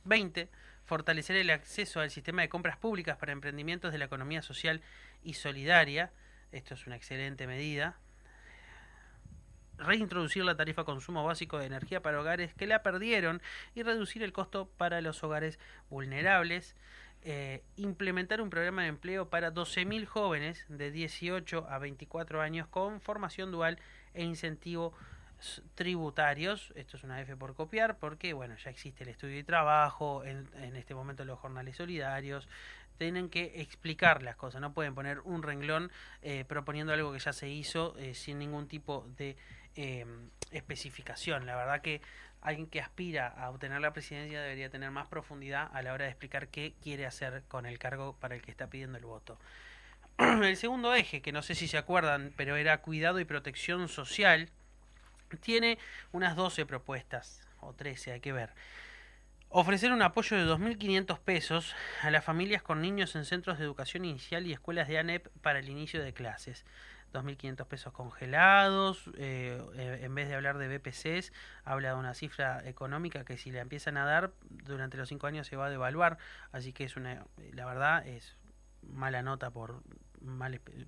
20. Fortalecer el acceso al sistema de compras públicas para emprendimientos de la economía social y solidaria. Esto es una excelente medida. Reintroducir la tarifa consumo básico de energía para hogares que la perdieron y reducir el costo para los hogares vulnerables. Implementar un programa de empleo para 12.000 jóvenes de 18 a 24 años con formación dual e incentivos tributarios. Esto es una F por copiar, porque bueno, ya existe el estudio y trabajo, en este momento los jornales solidarios. Tienen que explicar las cosas, no pueden poner un renglón proponiendo algo que ya se hizo sin ningún tipo de especificación. La verdad que alguien que aspira a obtener la presidencia debería tener más profundidad a la hora de explicar qué quiere hacer con el cargo para el que está pidiendo el voto. El segundo eje, que no sé si se acuerdan, pero era cuidado y protección social, Tiene unas 12 propuestas, o 13, hay que ver. Ofrecer un apoyo de 2.500 pesos a las familias con niños en centros de educación inicial y escuelas de ANEP para el inicio de clases. 2.500 pesos congelados, en vez de hablar de BPCs, habla de una cifra económica que si la empiezan a dar durante los 5 años se va a devaluar, así que la verdad es mala nota por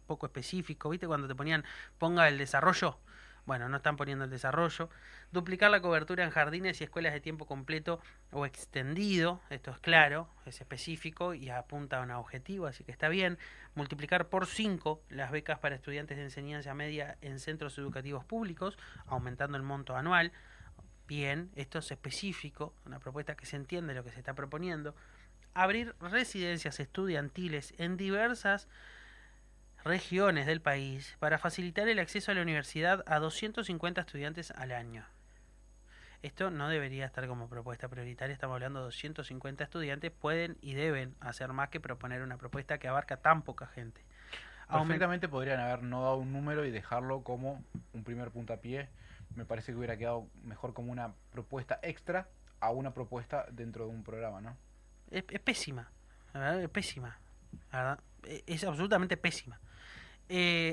poco específico, ¿viste? Cuando te ponían ponga el desarrollo, bueno, no están poniendo el desarrollo. Duplicar la cobertura en jardines y escuelas de tiempo completo o extendido, esto es claro, es específico y apunta a un objetivo, así que está bien. Multiplicar por 5 las becas para estudiantes de enseñanza media en centros educativos públicos, aumentando el monto anual. Bien, esto es específico, una propuesta que se entiende lo que se está proponiendo. Abrir residencias estudiantiles en diversas regiones del país para facilitar el acceso a la universidad a 250 estudiantes al año. Esto no debería estar como propuesta prioritaria, estamos hablando de 250 estudiantes, pueden y deben hacer más que proponer una propuesta que abarca tan poca gente. Perfectamente podrían haber no dado un número y dejarlo como un primer puntapié. Me parece que hubiera quedado mejor como una propuesta extra a una propuesta dentro de un programa, ¿no? Es pésima, la verdad, es pésima, la verdad, es absolutamente pésima.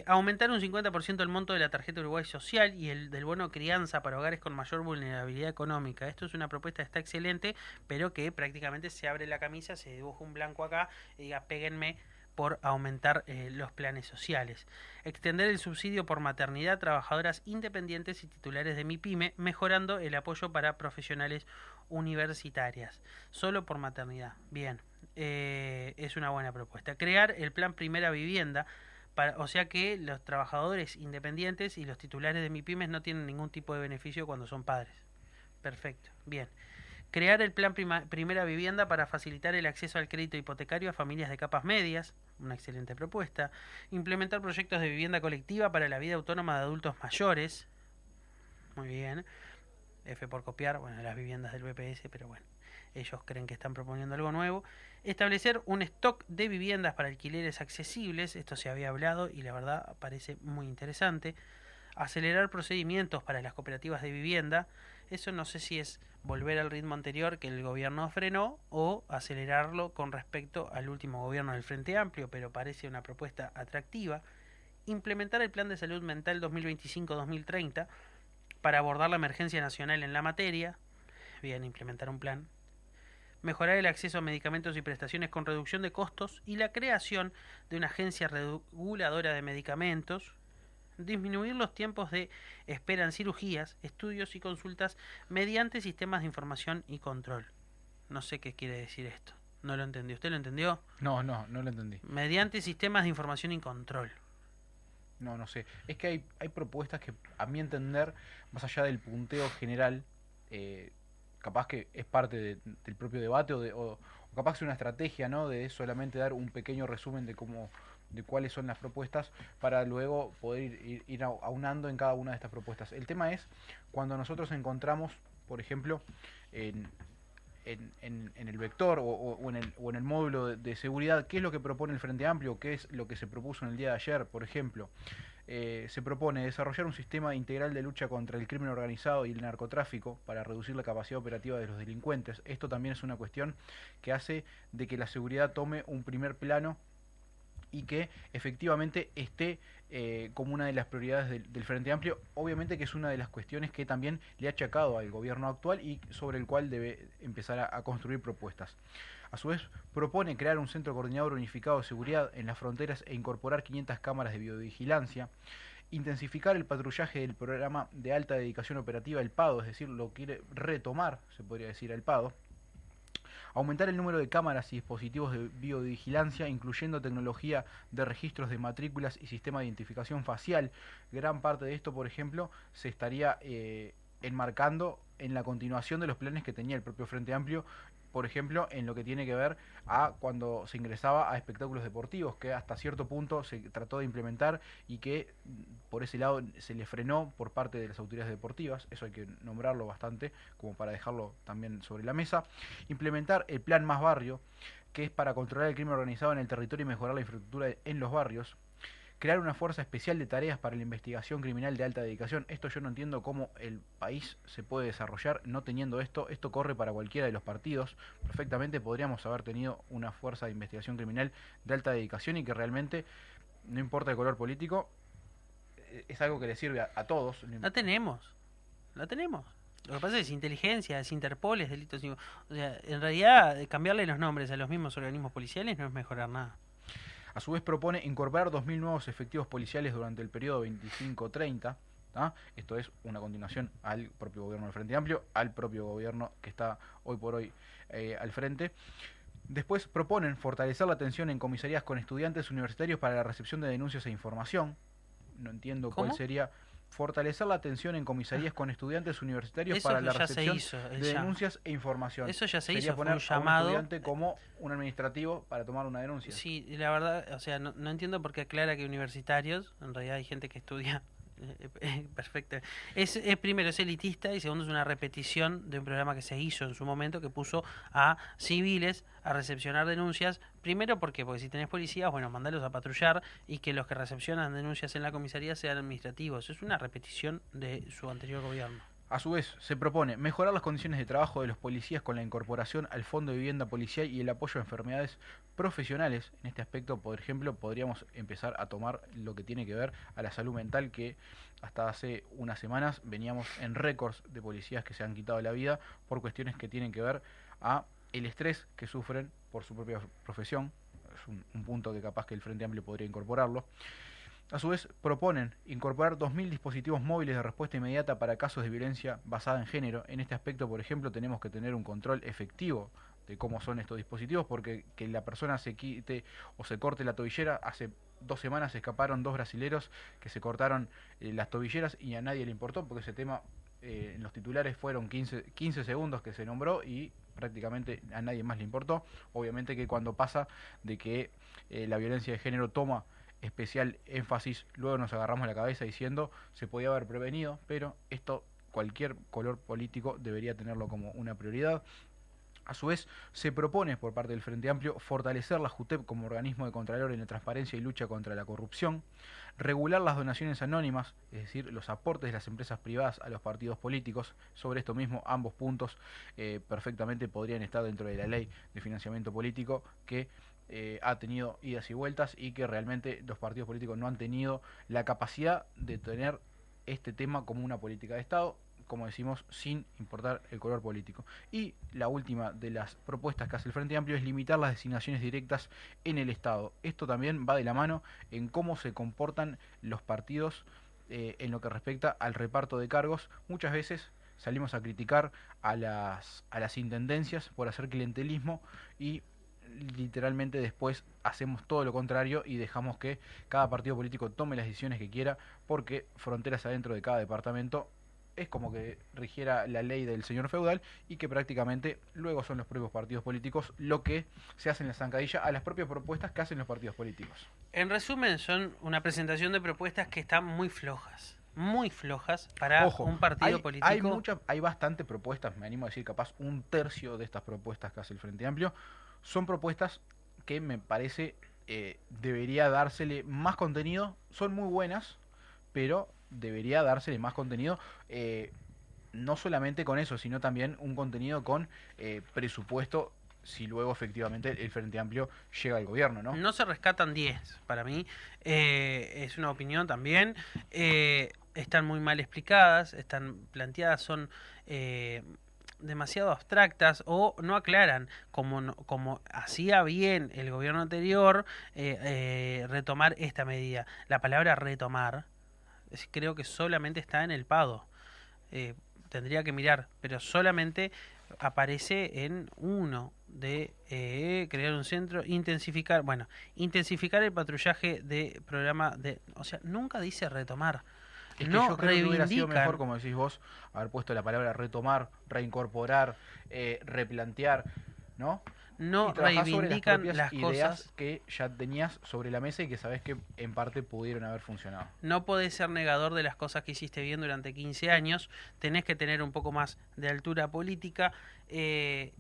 Aumentar un 50% el monto de la tarjeta Uruguay Social y el del bono crianza para hogares con mayor vulnerabilidad económica. Esto es una propuesta que está excelente, pero que prácticamente se abre la camisa, se dibuja un blanco acá y diga péguenme por aumentar los planes sociales. Extender el subsidio por maternidad a trabajadoras independientes y titulares de MIPYME, mejorando el apoyo para profesionales universitarias. Solo por maternidad. Bien, es una buena propuesta. Crear el plan Primera Vivienda, o sea que los trabajadores independientes y los titulares de MIPYMES no tienen ningún tipo de beneficio cuando son padres. Perfecto, bien. Crear el plan Primera Vivienda para facilitar el acceso al crédito hipotecario a familias de capas medias, una excelente propuesta. Implementar proyectos de vivienda colectiva para la vida autónoma de adultos mayores, muy bien. F por copiar, bueno, las viviendas del BPS, pero bueno, ellos creen que están proponiendo algo nuevo. Establecer un stock de viviendas para alquileres accesibles, esto se había hablado y la verdad parece muy interesante. Acelerar procedimientos para las cooperativas de vivienda, eso no sé si es volver al ritmo anterior que el gobierno frenó o acelerarlo con respecto al último gobierno del Frente Amplio, pero parece una propuesta atractiva. Implementar el Plan de Salud Mental 2025-2030 para abordar la emergencia nacional en la materia. Bien, implementar un plan. Mejorar el acceso a medicamentos y prestaciones con reducción de costos y la creación de una agencia reguladora de medicamentos. Disminuir los tiempos de espera en cirugías, estudios y consultas mediante sistemas de información y control. No sé qué quiere decir esto. No lo entendí. ¿Usted lo entendió? No lo entendí. Mediante sistemas de información y control. No sé. Es que hay propuestas que, a mi entender, más allá del punteo general, capaz que es parte del propio debate o capaz que es una estrategia, ¿no? De solamente dar un pequeño resumen de cuáles son las propuestas para luego poder ir aunando en cada una de estas propuestas. El tema es cuando nosotros encontramos, por ejemplo, en el vector o en el módulo de seguridad, qué es lo que propone el Frente Amplio, qué es lo que se propuso en el día de ayer, por ejemplo. Se propone desarrollar un sistema integral de lucha contra el crimen organizado y el narcotráfico para reducir la capacidad operativa de los delincuentes. Esto también es una cuestión que hace de que la seguridad tome un primer plano y que efectivamente esté como una de las prioridades del Frente Amplio, obviamente que es una de las cuestiones que también le ha achacado al gobierno actual y sobre el cual debe empezar a construir propuestas. A su vez, propone crear un centro coordinador unificado de seguridad en las fronteras e incorporar 500 cámaras de videovigilancia, intensificar el patrullaje del programa de alta dedicación operativa, el PADO, es decir, lo quiere retomar, se podría decir, el PADO. Aumentar el número de cámaras y dispositivos de videovigilancia, incluyendo tecnología de registros de matrículas y sistema de identificación facial. Gran parte de esto, por ejemplo, se estaría enmarcando en la continuación de los planes que tenía el propio Frente Amplio, por ejemplo, en lo que tiene que ver a cuando se ingresaba a espectáculos deportivos, que hasta cierto punto se trató de implementar y que por ese lado se le frenó por parte de las autoridades deportivas. Eso hay que nombrarlo bastante, como para dejarlo también sobre la mesa. Implementar el plan Más Barrio, que es para controlar el crimen organizado en el territorio y mejorar la infraestructura en los barrios. crear una fuerza especial de tareas para la investigación criminal de alta dedicación. Esto yo no entiendo cómo el país se puede desarrollar no teniendo esto. Esto corre para cualquiera de los partidos. Perfectamente podríamos haber tenido una fuerza de investigación criminal de alta dedicación y que realmente, no importa el color político, es algo que le sirve a todos. La tenemos. La tenemos. Lo que pasa es inteligencia, es Interpol, es delitos. O sea, en realidad, cambiarle los nombres a los mismos organismos policiales no es mejorar nada. A su vez propone incorporar 2.000 nuevos efectivos policiales durante el periodo 25-30. Esto es una continuación al propio gobierno del Frente Amplio, al propio gobierno que está hoy por hoy al frente. Después proponen fortalecer la atención en comisarías con estudiantes universitarios para la recepción de denuncias e información. No entiendo ¿Cómo? cuál sería. Fortalecer la atención en comisarías con estudiantes universitarios Eso para la ya se recepción hizo, de denuncias e información. Eso ya se Sería hizo, fue poner un llamado. a un estudiante como un administrativo para tomar una denuncia. Sí, la verdad, o sea, no entiendo por qué aclara que universitarios, en realidad hay gente que estudia perfecto. Primero es elitista y segundo es una repetición de un programa que se hizo en su momento que puso a civiles a recepcionar denuncias. Primero porque si tenés policías, bueno, mandalos a patrullar y que los que recepcionan denuncias en la comisaría sean administrativos. Es una repetición de su anterior gobierno. A su vez, se propone mejorar las condiciones de trabajo de los policías con la incorporación al Fondo de Vivienda Policial y el apoyo a enfermedades profesionales. En este aspecto, por ejemplo, podríamos empezar a tomar lo que tiene que ver a la salud mental, que hasta hace unas semanas veníamos en récords de policías que se han quitado la vida por cuestiones que tienen que ver a el estrés que sufren por su propia profesión. Es un punto que capaz que el Frente Amplio podría incorporarlo. A su vez, proponen incorporar 2.000 dispositivos móviles de respuesta inmediata para casos de violencia basada en género. En este aspecto, por ejemplo, tenemos que tener un control efectivo de cómo son estos dispositivos, porque que la persona se quite o se corte la tobillera. Hace 2 semanas escaparon 2 brasileros que se cortaron las tobilleras y a nadie le importó, porque ese tema en los titulares fueron 15 segundos que se nombró y prácticamente a nadie más le importó. Obviamente que cuando pasa de que la violencia de género toma especial énfasis, luego nos agarramos la cabeza diciendo se podía haber prevenido, pero esto cualquier color político debería tenerlo como una prioridad. A su vez, se propone por parte del Frente Amplio fortalecer la JUTEP como organismo de contralor en la transparencia y lucha contra la corrupción, regular las donaciones anónimas, es decir, los aportes de las empresas privadas a los partidos políticos. Sobre esto mismo, ambos puntos perfectamente podrían estar dentro de la ley de financiamiento político que ha tenido idas y vueltas y que realmente los partidos políticos no han tenido la capacidad de tener este tema como una política de Estado, como decimos, sin importar el color político. Y la última de las propuestas que hace el Frente Amplio es limitar las designaciones directas en el Estado. Esto también va de la mano en cómo se comportan los partidos en lo que respecta al reparto de cargos. Muchas veces salimos a criticar a las intendencias por hacer clientelismo y literalmente después hacemos todo lo contrario y dejamos que cada partido político tome las decisiones que quiera, porque fronteras adentro de cada departamento es como que rigiera la ley del señor feudal y que prácticamente luego son los propios partidos políticos lo que se hace en la zancadilla a las propias propuestas que hacen los partidos políticos. En resumen, son una presentación de propuestas que están muy flojas para un partido político. Hay bastantes propuestas, me animo a decir capaz un tercio de estas propuestas que hace el Frente Amplio son propuestas que me parece debería dársele más contenido. Son muy buenas, pero debería dársele más contenido, no solamente con eso, sino también un contenido con presupuesto, si luego efectivamente el Frente Amplio llega al gobierno, ¿no? No se rescatan 10, para mí, es una opinión también, están muy mal explicadas, están planteadas, son demasiado abstractas o no aclaran, como hacía bien el gobierno anterior, retomar esta medida. La palabra retomar creo que solamente está en el PADO, tendría que mirar, pero solamente aparece en uno de crear un centro, intensificar el patrullaje de programa de, o sea, nunca dice retomar. Es que yo creo que hubiera sido mejor, como decís vos, haber puesto la palabra retomar, reincorporar, replantear, ¿no? no Y trabajás sobre reivindican propias las ideas cosas. que ya tenías sobre la mesa y que sabes que en parte pudieron haber funcionado. No podés ser negador de las cosas que hiciste bien durante 15 años, tenés que tener un poco más de altura política.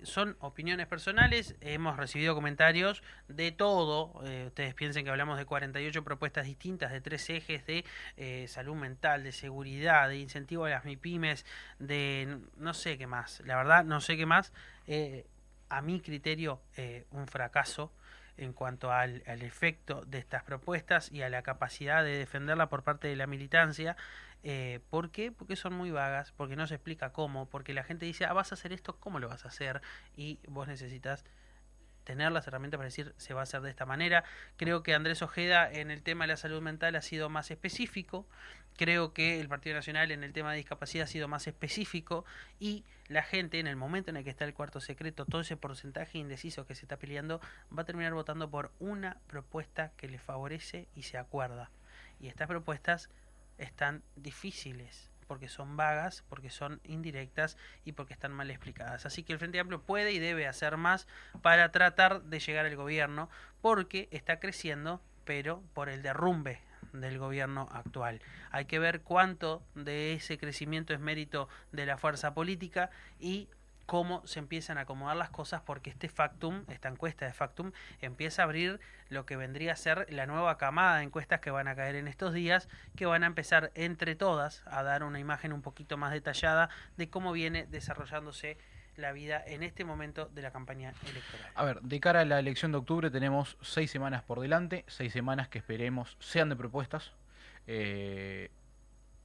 Son opiniones personales, hemos recibido comentarios de todo. Ustedes piensen que hablamos de 48 propuestas distintas, de 3 ejes de salud mental, de seguridad, de incentivo a las MIPYMES, de no sé qué más, la verdad no sé qué más. A mi criterio, un fracaso en cuanto al efecto de estas propuestas y a la capacidad de defenderla por parte de la militancia. ¿Por qué? Porque son muy vagas, porque no se explica cómo, porque la gente dice, vas a hacer esto, ¿cómo lo vas a hacer? Y vos necesitas tener las herramientas para decir se va a hacer de esta manera. Creo que Andrés Ojeda en el tema de la salud mental ha sido más específico. Creo que el Partido Nacional en el tema de discapacidad ha sido más específico y la gente en el momento en el que está el cuarto secreto, todo ese porcentaje indeciso que se está peleando, va a terminar votando por una propuesta que le favorece y se acuerda. Y estas propuestas están difíciles porque son vagas, porque son indirectas y porque están mal explicadas. Así que el Frente Amplio puede y debe hacer más para tratar de llegar al gobierno, porque está creciendo, pero por el derrumbe del gobierno actual. Hay que ver cuánto de ese crecimiento es mérito de la fuerza política y cómo se empiezan a acomodar las cosas, porque esta encuesta de Factum, empieza a abrir lo que vendría a ser la nueva camada de encuestas que van a caer en estos días, que van a empezar entre todas a dar una imagen un poquito más detallada de cómo viene desarrollándose la vida en este momento de la campaña electoral. A ver, de cara a la elección de octubre tenemos 6 semanas por delante, 6 semanas que esperemos sean de propuestas.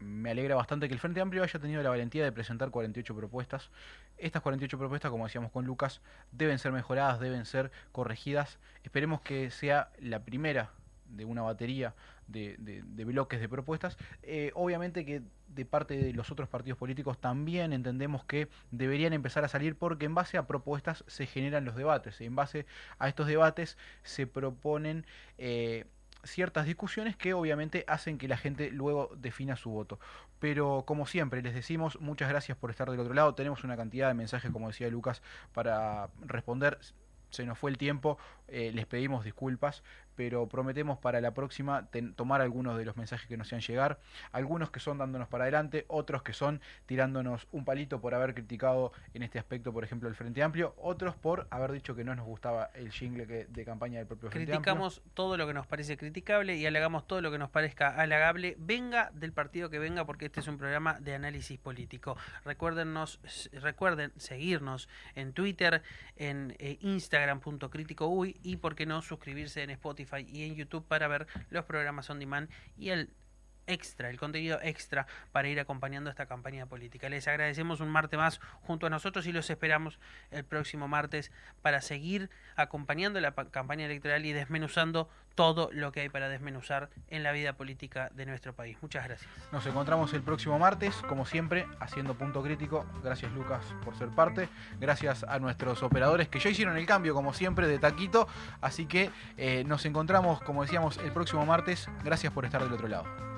Me alegra bastante que el Frente Amplio haya tenido la valentía de presentar 48 propuestas. Estas 48 propuestas, como decíamos con Lucas, deben ser mejoradas, deben ser corregidas. Esperemos que sea la primera de una batería de bloques de propuestas. Obviamente que de parte de los otros partidos políticos también entendemos que deberían empezar a salir, porque en base a propuestas se generan los debates. En base a estos debates se proponen ciertas discusiones que obviamente hacen que la gente luego defina su voto. Pero como siempre les decimos, muchas gracias por estar del otro lado. Tenemos una cantidad de mensajes, como decía Lucas, para responder. Se nos fue el tiempo, les pedimos disculpas, pero prometemos para la próxima tomar algunos de los mensajes que nos hacían llegar, algunos que son dándonos para adelante, otros que son tirándonos un palito por haber criticado en este aspecto, por ejemplo, el Frente Amplio, otros por haber dicho que no nos gustaba el jingle de campaña del propio Frente Amplio. Criticamos todo lo que nos parece criticable y halagamos todo lo que nos parezca halagable, venga del partido que venga, porque este es un programa de análisis político. Recuerden seguirnos en Twitter, en Instagram.criticoUy y por qué no suscribirse en Spotify y en YouTube para ver los programas on demand y el contenido extra para ir acompañando esta campaña política. Les agradecemos un martes más junto a nosotros y los esperamos el próximo martes para seguir acompañando la campaña electoral y desmenuzando todo lo que hay para desmenuzar en la vida política de nuestro país. Muchas gracias. Nos encontramos el próximo martes, como siempre, haciendo Punto Crítico. Gracias, Lucas, por ser parte. Gracias a nuestros operadores que ya hicieron el cambio, como siempre, de taquito. Así que nos encontramos, como decíamos, el próximo martes. Gracias por estar del otro lado.